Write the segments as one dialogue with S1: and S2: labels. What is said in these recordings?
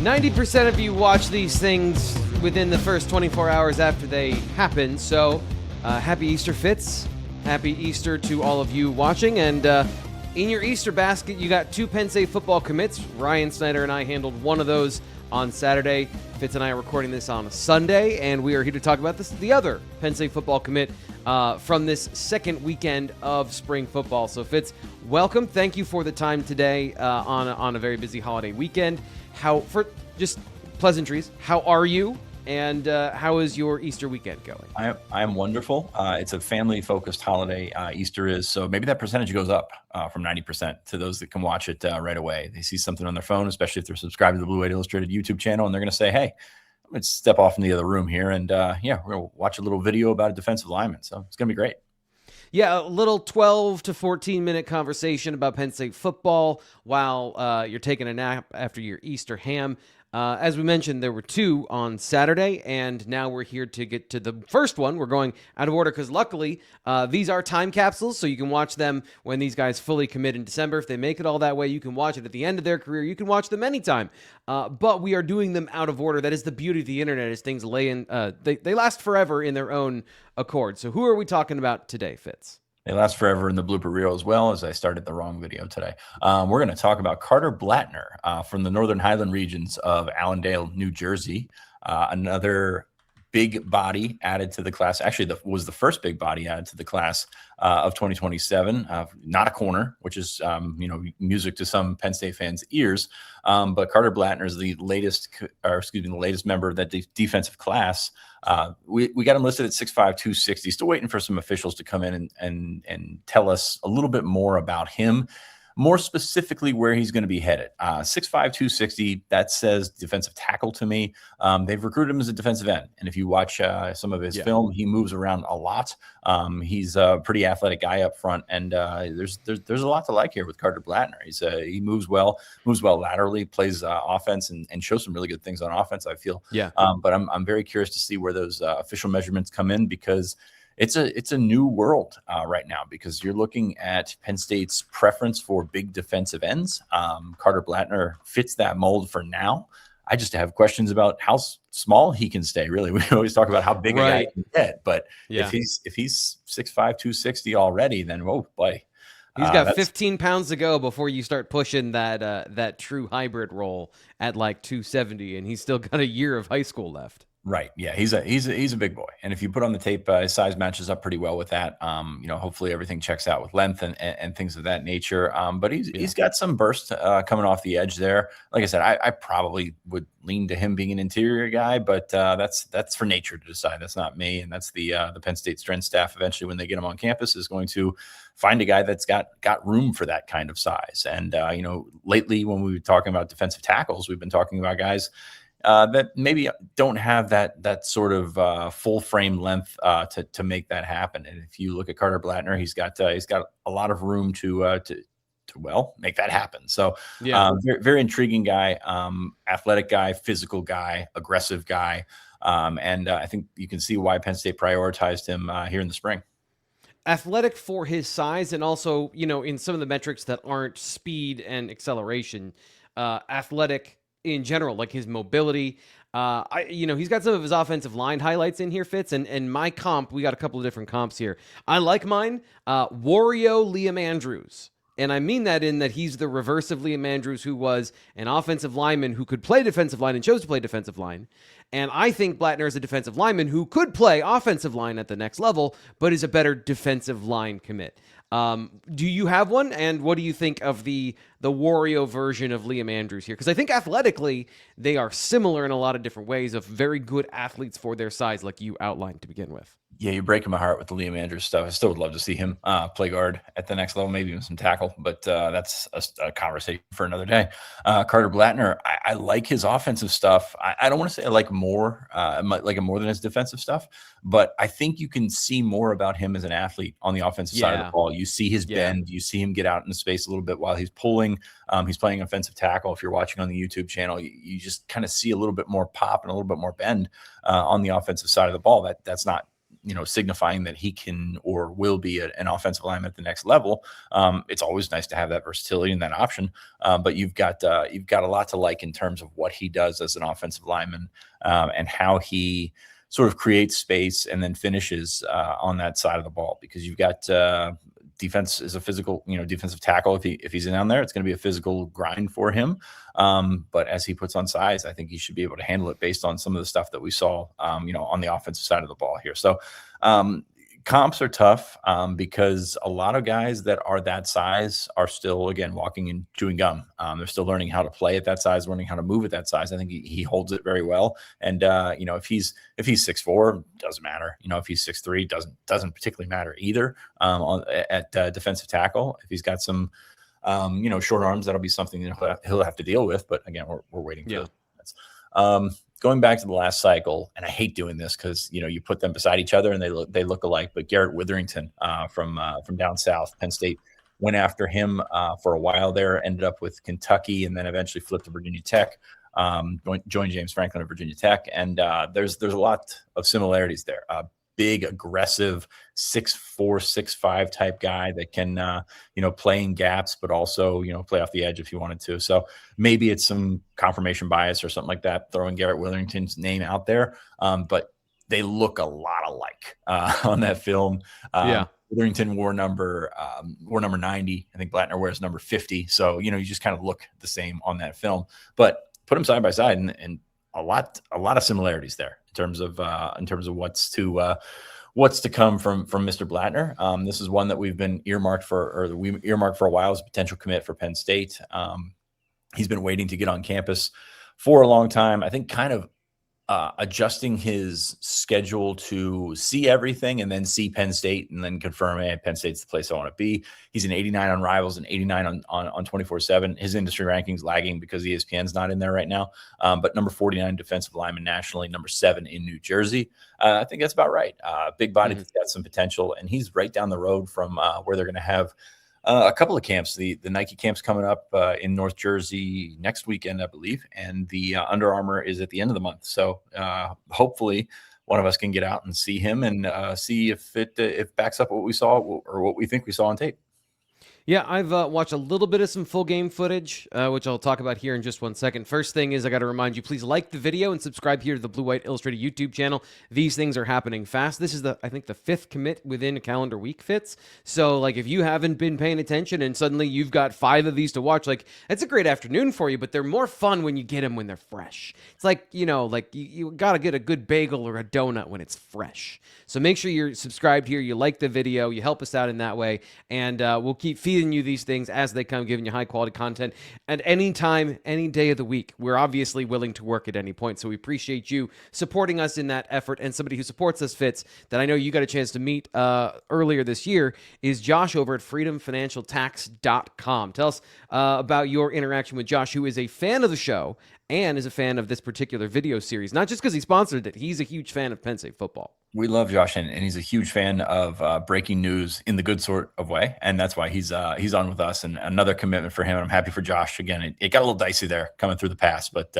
S1: 90% of you watch these things within the first 24 hours after they happen, so happy Easter, Fitz. Happy Easter to all of you watching, and in your Easter basket, you got 2 Penn State football commits. Ryan Snyder and I handled one of those on Saturday. Fitz and I are recording this on a Sunday, and we are here to talk about the other Penn State football commit from this second weekend of spring football. So, Fitz, welcome. Thank you for the time today on a very busy holiday weekend. For just pleasantries, how are you? And how is your Easter weekend going?
S2: I am wonderful. It's a family-focused holiday. Easter is, so maybe that percentage goes up from 90% to those that can watch it right away. They see something on their phone, especially if they're subscribed to the Blue White Illustrated YouTube channel, and they're going to say, hey, let's step off in the other room here, and we're going to watch a little video about a defensive lineman. So it's going to be great.
S1: Yeah, a little 12 to 14-minute conversation about Penn State football while you're taking a nap after your Easter ham. As we mentioned, there were 2 on Saturday, and now we're here to get to the first one. We're going out of order because luckily these are time capsules, so you can watch them when these guys fully commit in December. If they make it all that way, you can watch it at the end of their career. You can watch them anytime, but we are doing them out of order. That is the beauty of the internet, is things they last forever in their own accord. So who are we talking about today, Fitz?
S2: They last forever in the blooper reel as well, as I started the wrong video today. We're going to talk about Carter Blattner from the Northern Highland regions of Allendale, New Jersey. Another big body added to the class. Actually, was the first big body added to the class of 2027. Not a corner, which is music to some Penn State fans' ears. But Carter Blattner is the latest member of that defensive class. We got him listed at 6'5", 260. Still waiting for some officials to come in and tell us a little bit more about him, more specifically where he's going to be headed. 6'5", 260, that says defensive tackle to me. They've recruited him as a defensive end, and if you watch some of his film, he moves around a lot. He's a pretty athletic guy up front, and there's a lot to like here with Carter Blattner. He moves well laterally, plays offense, and shows some really good things on offense, I feel. Yeah. But I'm very curious to see where those official measurements come in, because it's a new world right now, because you're looking at Penn State's preference for big defensive ends. Carter Blattner fits that mold for now. I just have questions about how small he can stay. Really, we always talk about how big a guy can get, but if he's 6'5", 260 already, then oh boy,
S1: he's got 15 pounds to go before you start pushing that true hybrid role at like 270, and he's still got a year of high school left.
S2: Right. Yeah, he's a big boy, and if you put on the tape, his size matches up pretty well with that. Hopefully everything checks out with length and things of that nature. But he's got some burst coming off the edge there. Like I said, I probably would lean to him being an interior guy, but that's for nature to decide. That's not me, and that's the Penn State strength staff eventually, when they get him on campus, is going to find a guy that's got room for that kind of size. And lately when we were talking about defensive tackles, we've been talking about guys that maybe don't have that sort of full frame length to make that happen. And if you look at Carter Blattner, he's got a lot of room to make that happen. So very, very intriguing guy, athletic guy, physical guy, aggressive guy. And I think you can see why Penn State prioritized him here in the spring.
S1: Athletic for his size, and also, in some of the metrics that aren't speed and athletic in general, like his mobility. He's got some of his offensive line highlights in here, Fitz, and my comp, we got a couple of different comps here. I like mine, Wario Liam Andrews. And I mean that in that he's the reverse of Liam Andrews, who was an offensive lineman who could play defensive line and chose to play defensive line. And I think Blattner is a defensive lineman who could play offensive line at the next level, but is a better defensive line commit. Do you have one? And what do you think of the Wario version of Liam Andrews here? Because I think athletically, they are similar in a lot of different ways, of very good athletes for their size, like you outlined to begin with.
S2: Yeah, you're breaking my heart with the Liam Andrews stuff. I still would love to see him play guard at the next level, maybe even some tackle, but that's a conversation for another day. Carter Blattner, I like his offensive stuff. I don't want to say I like more, like more than his defensive stuff, but I think you can see more about him as an athlete on the offensive side of the ball. You see his bend, you see him get out in space a little bit while he's pulling. He's playing offensive tackle. If you're watching on the YouTube channel, you just kind of see a little bit more pop and a little bit more bend on the offensive side of the ball. That's not signifying that he can or will be an offensive lineman at the next level. It's always nice to have that versatility and that option. But you've got a lot to like in terms of what he does as an offensive lineman, and how he sort of creates space and then finishes on that side of the ball, because you've got defense is a physical, defensive tackle. If he's down there, it's going to be a physical grind for him. But as he puts on size, I think he should be able to handle it based on some of the stuff that we saw, on the offensive side of the ball here. So comps are tough because a lot of guys that are that size are still, again, walking and chewing gum. They're still learning how to play at that size, learning how to move at that size. I think he holds it very well. And if he's 6'4", doesn't matter. If he's 6'3", doesn't particularly matter either. At defensive tackle, if he's got some short arms, that'll be something that he'll have to deal with. But again, we're waiting for those. Going back to the last cycle, and I hate doing this because you put them beside each other and they look alike. But Garrett Witherington from down south, Penn State, went after him for a while there. Ended up with Kentucky, and then eventually flipped to Virginia Tech. Joined James Franklin at Virginia Tech, and there's a lot of similarities there. Big, aggressive, 6'4", 6'5" type guy that can, play in gaps, but also, play off the edge if you wanted to. So maybe it's some confirmation bias or something like that, throwing Garrett Witherington's name out there. But they look a lot alike on that film. Witherington wore number 90. I think Blattner wears number 50. So, you just kind of look the same on that film. But put them side by side, and a lot of similarities there in terms of what's to come from Mr. Blattner. This is one that we've been earmarked for a while as a potential commit for Penn State. He's been waiting to get on campus for a long time. I think kind of adjusting his schedule to see everything and then see Penn State and then confirm, hey, Penn State's the place I want to be. He's an 89 on Rivals and 89 on 24/7. His industry ranking's lagging because ESPN's not in there right now. But number 49 defensive lineman nationally, number 7 in New Jersey. I think that's about right. Big body that's got some potential, and he's right down the road from where they're going to have a couple of camps. The Nike camp's coming up in North Jersey next weekend, I believe, and the Under Armour is at the end of the month. So hopefully one of us can get out and see him and see if it backs up what we saw or what we think we saw on tape.
S1: Yeah, I've watched a little bit of some full game footage, which I'll talk about here in just one second. First thing is I got to remind you, please like the video and subscribe here to the Blue White Illustrated YouTube channel. These things are happening fast. This is I think the 5th commit within a calendar week, Fitz. So like if you haven't been paying attention and suddenly you've got 5 of these to watch, like it's a great afternoon for you, but they're more fun when you get them when they're fresh. It's like, you got to get a good bagel or a donut when it's fresh. So make sure you're subscribed here. You like the video. You help us out in that way. And we'll keep feeding you these things as they come, giving you high quality content at any time, any day of the week. We're obviously willing to work at any point, so we appreciate you supporting us in that effort. And somebody who supports us, Fitz, that I know you got a chance to meet earlier this year is Josh over at freedomfinancialtax.com. Tell us about your interaction with Josh, who is a fan of the show and is a fan of this particular video series, not just because he sponsored it. He's a huge fan of Penn State football.
S2: We love Josh, and he's a huge fan of breaking news in the good sort of way, and that's why he's on with us. And another commitment for him. And I'm happy for Josh. Again, it got a little dicey there coming through the pass, but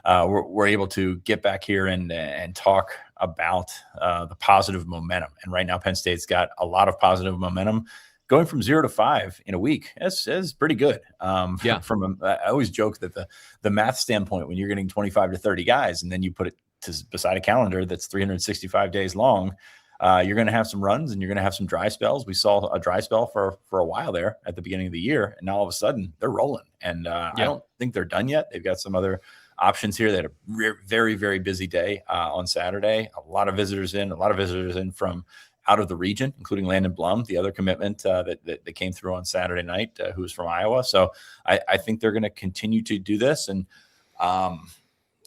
S2: we're able to get back here and talk about the positive momentum. And right now, Penn State's got a lot of positive momentum. Going from 0 to 5 in a week is pretty good. I always joke that the math standpoint, when you're getting 25 to 30 guys, and then you put it beside a calendar that's 365 days long, you're going to have some runs and you're going to have some dry spells. We saw a dry spell for a while there at the beginning of the year, and now all of a sudden they're rolling. And I don't think they're done yet. They've got some other options here. They had a very, very busy day on Saturday. A lot of visitors in from out of the region, including Landon Blum, the other commitment that came through on Saturday night, who was from Iowa. So I think they're going to continue to do this. And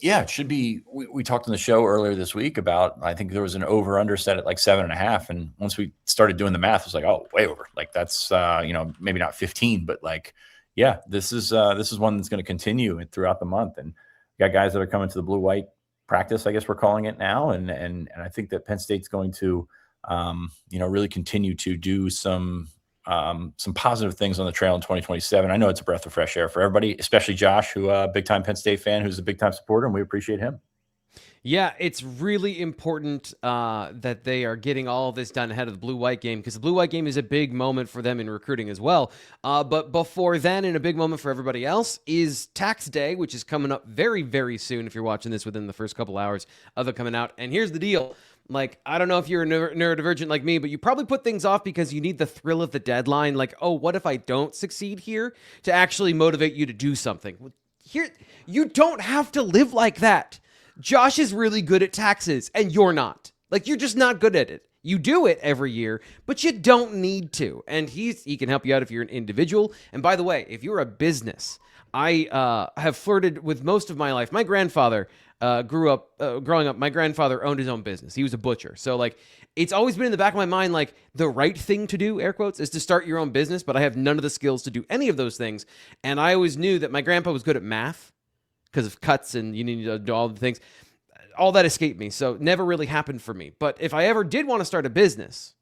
S2: it should be. We talked on the show earlier this week about, I think there was an over-under set at like 7.5. And once we started doing the math, it was like, oh, way over. Like that's, maybe not 15, but like, yeah, this is one that's going to continue throughout the month. And we got guys that are coming to the blue-white practice, I guess we're calling it now. And I think that Penn State's going to, really continue to do some positive things on the trail in 2027. I know it's a breath of fresh air for everybody, especially Josh, who big time Penn State fan, who's a big time supporter, and we appreciate him.
S1: Yeah, it's really important that they are getting all of this done ahead of the blue-white game, because the blue-white game is a big moment for them in recruiting as well. But before then, and a big moment for everybody else, is Tax Day, which is coming up very, very soon if you're watching this within the first couple hours of it coming out. And here's the deal. Like, I don't know if you're a neurodivergent like me, but you probably put things off because you need the thrill of the deadline. Like, oh, what if I don't succeed here, to actually motivate you to do something? Here, you don't have to live like that. Josh is really good at taxes and you're not. Like, you're just not good at it. You do it every year, but you don't need to. And he can help you out if you're an individual. And by the way, if you're a business, I have flirted with most of my life. My grandfather growing up, my grandfather owned his own business. He was a butcher. So, like, it's always been in the back of my mind, like, the right thing to do, air quotes, is to start your own business, but I have none of the skills to do any of those things. And I always knew that my grandpa was good at math because of cuts and you need to do all the things. All that escaped me, so never really happened for me. But if I ever did want to start a business,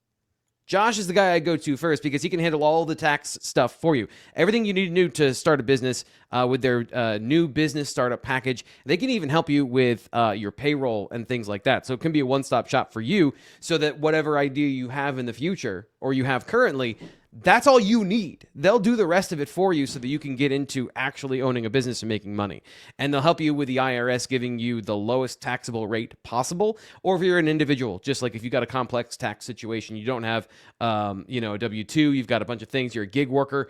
S1: Josh is the guy I go to first, because he can handle all the tax stuff for you. Everything you need to do to start a business with their new business startup package. They can even help you with your payroll and things like that. So it can be a one-stop shop for you, so that whatever idea you have in the future or you have currently, that's all you need. They'll do the rest of it for you so that you can get into actually owning a business and making money. And they'll help you with the IRS giving you the lowest taxable rate possible. Or if you're an individual, just like if you got a complex tax situation, you don't have, a W-2, you've got a bunch of things, you're a gig worker,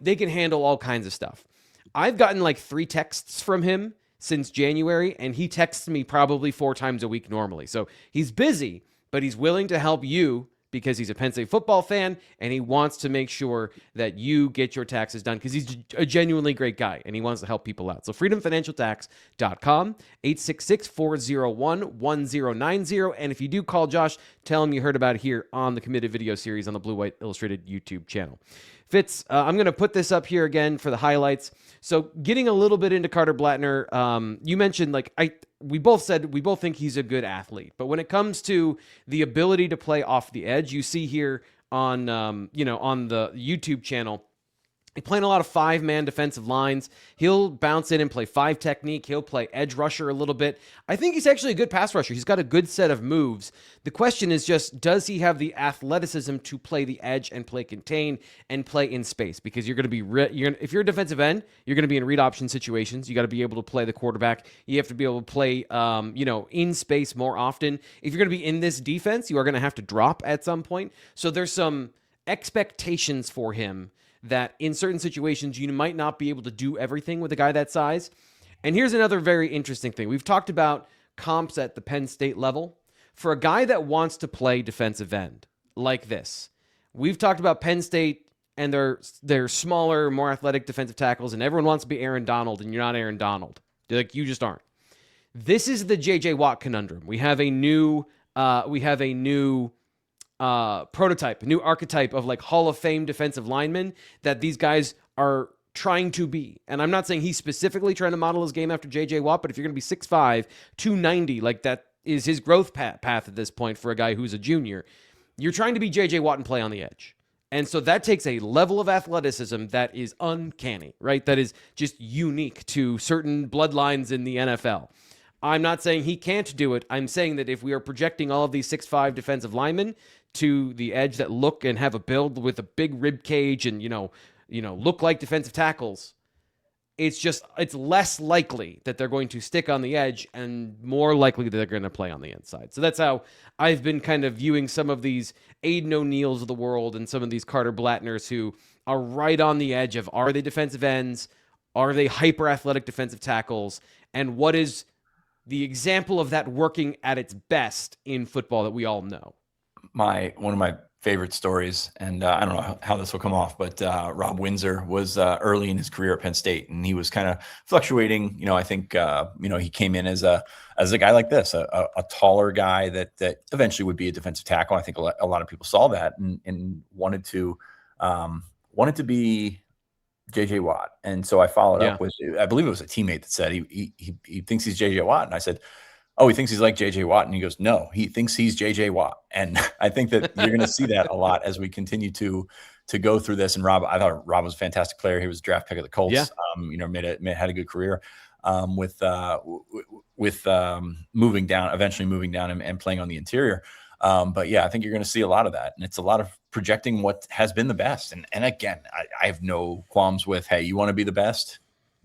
S1: they can handle all kinds of stuff. I've gotten like 3 texts from him since January, and he texts me probably 4 times a week normally. So he's busy, but he's willing to help you because he's a Penn State football fan, and he wants to make sure that you get your taxes done because he's a genuinely great guy, and he wants to help people out. So freedomfinancialtax.com, 866-401-1090. And if you do call Josh, tell him you heard about it here on the Committed Video Series on the Blue White Illustrated YouTube channel. Fitz, I'm going to put this up here again for the highlights. So getting a little bit into Carter Blattner, you mentioned, like, we both think he's a good athlete, but when it comes to the ability to play off the edge, you see here on on the YouTube channel, he's playing a lot of 5-man defensive lines. He'll bounce in and play 5 technique. He'll play edge rusher a little bit. I think he's actually a good pass rusher. He's got a good set of moves. The question is just, does he have the athleticism to play the edge and play contain and play in space? Because you're going to be if you're a defensive end, you're going to be in read option situations. You got to be able to play the quarterback. You have to be able to play in space more often. If you're going to be in this defense, you are going to have to drop at some point. So there's some expectations for him that in certain situations, you might not be able to do everything with a guy that size. And here's another very interesting thing. We've talked about comps at the Penn State level. For a guy that wants to play defensive end like this, we've talked about Penn State and their smaller, more athletic defensive tackles, and everyone wants to be Aaron Donald, and you're not Aaron Donald. Like, you just aren't. This is the J.J. Watt conundrum. We have a new prototype, a new archetype of like Hall of Fame defensive linemen that these guys are trying to be. And I'm not saying he's specifically trying to model his game after J.J. Watt, but if you're going to be 6'5", 290, like that is his growth path at this point for a guy who's a junior, you're trying to be J.J. Watt and play on the edge. And so that takes a level of athleticism that is uncanny, right? That is just unique to certain bloodlines in the NFL. I'm not saying he can't do it. I'm saying that if we are projecting all of these 6'5" defensive linemen to the edge that look and have a build with a big rib cage and look like defensive tackles, it's less likely that they're going to stick on the edge and more likely that they're going to play on the inside. So that's how I've been kind of viewing some of these Aiden O'Neills of the world and some of these Carter Blattners who are right on the edge of, are they defensive ends? Are they hyper athletic defensive tackles? And what is the example of that working at its best in football that we all know?
S2: One of my favorite stories, and I don't know how this will come off, but Rob Windsor was early in his career at Penn State, and he was kind of fluctuating. I think he came in as a guy like this, a taller guy that eventually would be a defensive tackle. I think a lot of people saw that and wanted to be J.J. Watt. And so I followed up with, I believe it was a teammate that said he thinks he's J.J. Watt, and I said, oh, he thinks he's like J.J. Watt. And he goes, no, he thinks he's J.J. Watt. And I think that you're going to see that a lot as we continue to go through this. And I thought Rob was a fantastic player. He was a draft pick of the Colts, had a good career with with eventually moving down and playing on the interior. But yeah, I think you're going to see a lot of that. And it's a lot of projecting what has been the best. And again, I have no qualms with, hey, you want to be the best?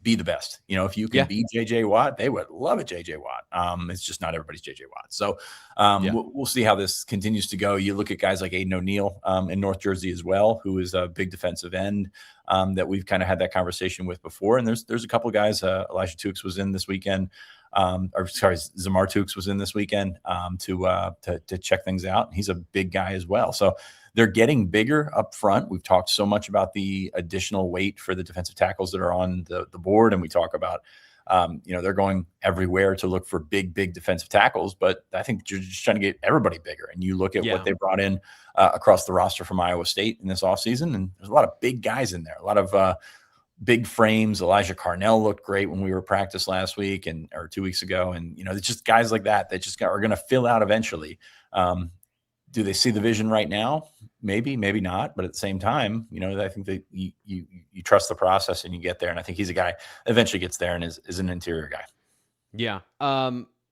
S2: Be the best. If you can be JJ Watt, they would love it, JJ Watt. It's just not everybody's JJ Watt. So we'll see how this continues to go. You look at guys like Aiden O'Neill in North Jersey as well, who is a big defensive end that we've kind of had that conversation with before. And there's a couple of guys, Elijah Tukes was in this weekend. Zamar Tukes was in this weekend to check things out. He's a big guy as well. So they're getting bigger up front. We've talked so much about the additional weight for the defensive tackles that are on the board. And we talk about, they're going everywhere to look for big defensive tackles. But I think you're just trying to get everybody bigger. And you look at what they brought in across the roster from Iowa State in this offseason. And there's a lot of big guys in there, a lot of big frames. Elijah Carnell looked great when we were practice last week or 2 weeks ago. And, it's just guys like that just are going to fill out eventually. Do they see the vision right now? Maybe not. But at the same time, I think that you trust the process and you get there. And I think he's a guy that eventually gets there and is an interior guy.
S1: Yeah.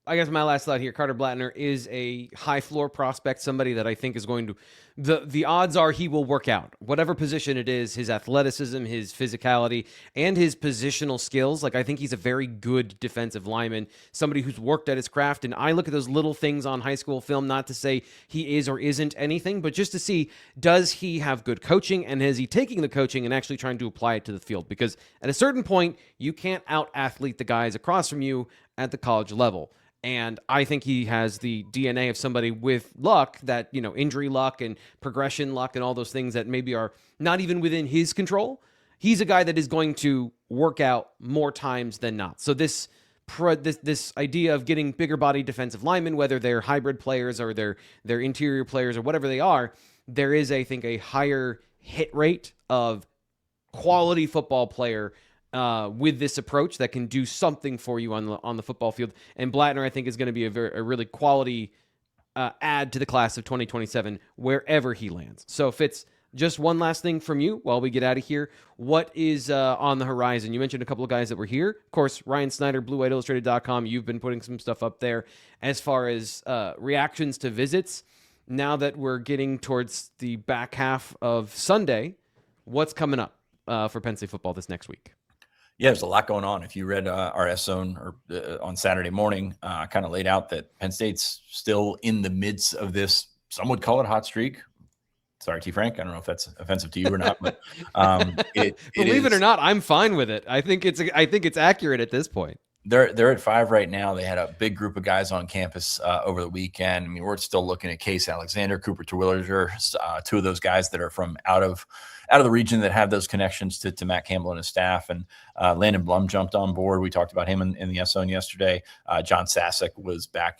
S1: I guess my last thought here, Carter Blattner is a high floor prospect, somebody that I think is going to, the odds are he will work out. Whatever position it is, his athleticism, his physicality, and his positional skills. Like, I think he's a very good defensive lineman, somebody who's worked at his craft. And I look at those little things on high school film, not to say he is or isn't anything, but just to see, does he have good coaching, and is he taking the coaching and actually trying to apply it to the field? Because at a certain point, you can't out-athlete the guys across from you at the college level. And I think he has the DNA of somebody with luck, that, injury luck and progression luck and all those things that maybe are not even within his control. He's a guy that is going to work out more times than not. So this idea of getting bigger body defensive linemen, whether they're hybrid players or they're interior players or whatever they are, there is, I think, a higher hit rate of quality football player with this approach that can do something for you on the football field. And Blattner, I think, is going to be a really quality add to the class of 2027 wherever he lands. So, Fitz, just one last thing from you while we get out of here. What is on the horizon? You mentioned a couple of guys that were here. Of course, Ryan Snyder, BlueWhiteIllustrated.com. You've been putting some stuff up there as far as reactions to visits. Now that we're getting towards the back half of Sunday, what's coming up for Penn State football this next week?
S2: Yeah, there's a lot going on. If you read our S-Zone on Saturday morning, kind of laid out that Penn State's still in the midst of this, some would call it hot streak. Sorry, T. Frank. I don't know if that's offensive to you or not, but
S1: believe it or not, I'm fine with it. I think it's accurate at this point.
S2: They're at 5 right now. They had a big group of guys on campus over the weekend. I mean, we're still looking at Case Alexander, Cooper Terwilliger, 2 of those guys that are from out of the region that have those connections to Matt Campbell and his staff. And Landon Blum jumped on board. We talked about him in the S-Zone yesterday. John Sasek was back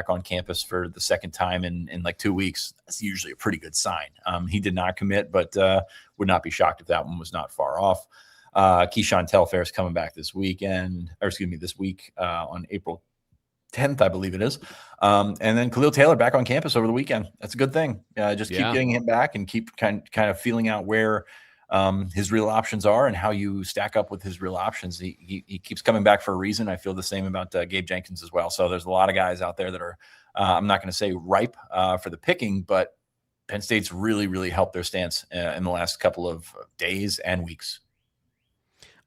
S2: on campus for the second time in like 2 weeks. That's usually a pretty good sign. He did not commit, but would not be shocked if that one was not far off. Kei'Shjuan Telfair is coming back this week on April 10th, I believe it is. And then Khalil Taylor back on campus over the weekend. That's a good thing. Keep getting him back and keep kind of feeling out where his real options are and how you stack up with his real options. He keeps coming back for a reason. I feel the same about Gabe Jenkins as well. So there's a lot of guys out there that are, I'm not going to say ripe for the picking, but Penn State's really, really helped their stance in the last couple of days and weeks.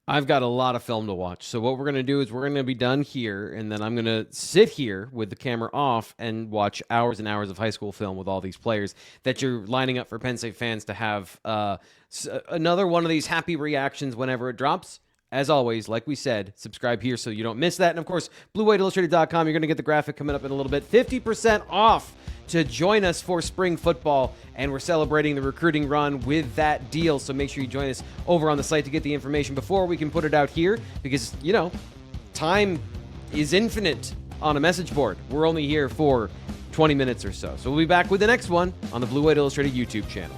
S1: I've got a lot of film to watch. So what we're going to do is we're going to be done here, and then I'm going to sit here with the camera off and watch hours and hours of high school film with all these players that you're lining up for Penn State fans to have another one of these happy reactions whenever it drops. As always, like we said, subscribe here so you don't miss that. And, of course, BlueWhiteIllustrated.com. You're going to get the graphic coming up in a little bit. 50% off to join us for spring football, and we're celebrating the recruiting run with that deal. So make sure you join us over on the site to get the information before we can put it out here because, time is infinite on a message board. We're only here for 20 minutes or so. So we'll be back with the next one on the Blue White Illustrated YouTube channel.